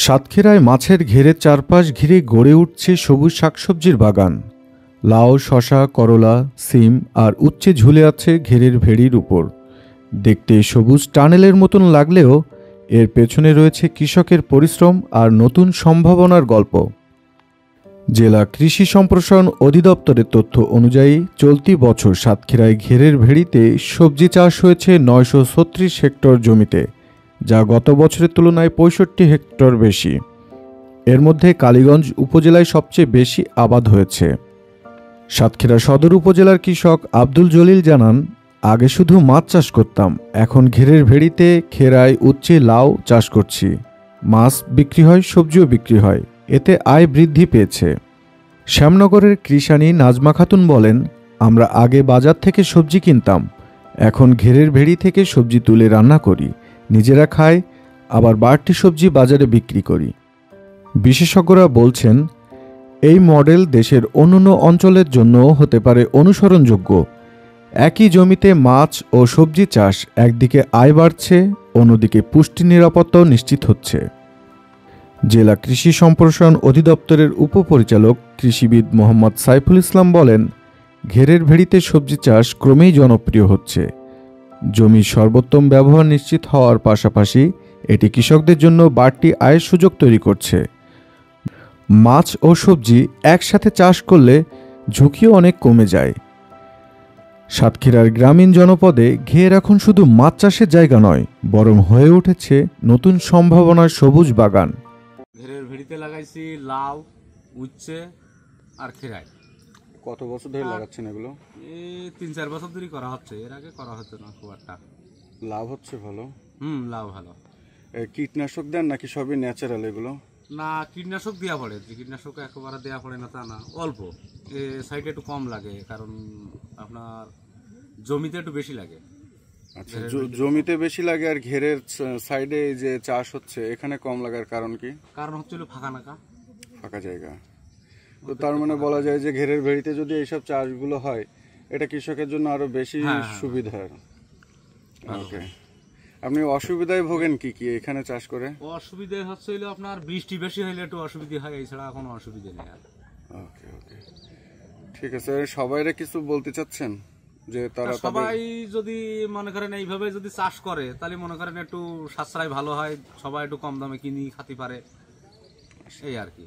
সাতক্ষীরায় মাছের ঘেরের চারপাশ ঘিরে গড়ে উঠছে সবুজ শাকসবজির বাগান। লাউ, শশা, করলা, সিম আর উচ্ছে ঝুলে আছে ঘেরের ভেড়ির উপর। দেখতে সবুজ টানেলের মতন লাগলেও এর পেছনে রয়েছে কৃষকের পরিশ্রম আর নতুন সম্ভাবনার গল্প। জেলা কৃষি সম্প্রসারণ অধিদপ্তরের তথ্য অনুযায়ী চলতি বছর সাতক্ষীরায় ঘেরের ভেড়িতে সবজি চাষ হয়েছে 936 হেক্টর জমিতে, যা গত বছরের তুলনায় 65 হেক্টর বেশি। এর মধ্যে কালীগঞ্জ উপজেলায় সবচেয়ে বেশি আবাদ হয়েছে। সাতক্ষীরা সদর উপজেলার কৃষক আব্দুল জলিল জানান, আগে শুধু মাছ চাষ করতাম, এখন ঘেরের ভেড়িতে খেরাই, উচ্ছে, লাউ চাষ করছি। মাছ বিক্রি হয়, সবজিও বিক্রি হয়, এতে আয় বৃদ্ধি পেয়েছে। শ্যামনগরের কৃষানী নাজমা খাতুন বলেন, আমরা আগে বাজার থেকে সবজি কিনতাম, এখন ঘেরের ভেড়ি থেকে সবজি তুলে রান্না করি, নিজেরা খাই, আবার বাড়তি সবজি বাজারে বিক্রি করি। বিশেষজ্ঞরা বলছেন, এই মডেল দেশের অন্যান্য অঞ্চলের জন্য হতে পারে অনুসরণযোগ্য। একই জমিতে মাছ ও সবজি চাষ, একদিকে আয় বাড়ছে, অন্যদিকে পুষ্টি নিরাপত্তাও নিশ্চিত হচ্ছে। জেলা কৃষি সম্প্রসারণ অধিদপ্তরের উপপরিচালক কৃষিবিদ মোহাম্মদ সাইফুল ইসলাম বলেন, ঘেরের ভেড়িতে সবজি চাষ ক্রমেই জনপ্রিয় হচ্ছে। জমির সর্বোত্তম ব্যবহার নিশ্চিত হওয়ার পাশাপাশি এটি কৃষকদের জন্য বাড়তি আয়ের সুযোগ তৈরি করছে। মাছ ও সবজি একসাথে চাষ করলে ঝুঁকিও অনেক কমে যায়। সাতক্ষীরার গ্রামীণ জনপদে ঘের এখন শুধু মাছ চাষের জায়গা নয়, বরং হয়ে উঠেছে নতুন সম্ভাবনার সবুজ বাগান। ঘেরের ভেড়িতে লাগাইছি লাউ, উচ্ছে আর খেরাই। কত বছর ধরে লাগাচ্ছেন এগুলো? এই 3-4 বছর ধরে করা হচ্ছে, এর আগে করা হতো না খুব একটা। লাভ হচ্ছে ভালো? লাভ ভালো। কীটনাশক দেন নাকি সবই ন্যাচারাল এগুলো? না, কীটনাশক দেওয়া পড়ে, কীটনাশক একেবারে দেওয়া পড়ে না তা না, অল্প। এ সাইডে একটু কম লাগে, কারণ আপনার জমিতে একটু বেশি লাগে। আচ্ছা, জমিতে বেশি লাগে আর ঘেরের সাইডে যে চাষ হচ্ছে এখানে কম লাগার কারণ কি? কারণ হচ্ছে ফাঁকা জায়গা। তো তার মানে বলা যায় যে ঘেরের ভেড়িতে যদি এইসব চাষগুলো হয়, এটা কৃষকের জন্য আরো বেশি সুবিধার। ওকে, আপনি অসুবিধায় ভোগেন কি কি এখানে চাষ করে? অসুবিধা হচ্ছে হলো আপনার বৃষ্টি বেশি হলে একটু অসুবিধা হয়, এছাড়া কোনো অসুবিধা নেই আর। ওকে ওকে, ঠিক আছে। সবাইরে কিছু বলতে চাচ্ছেন যে তারা সবাই যদি মনে করেন এইভাবে যদি চাষ করে, তাহলে মনে করেন একটু সাশ্রয় ভালো হয়, সবাই একটু কম দামে কিনি খাতে পারে, এই আর কি।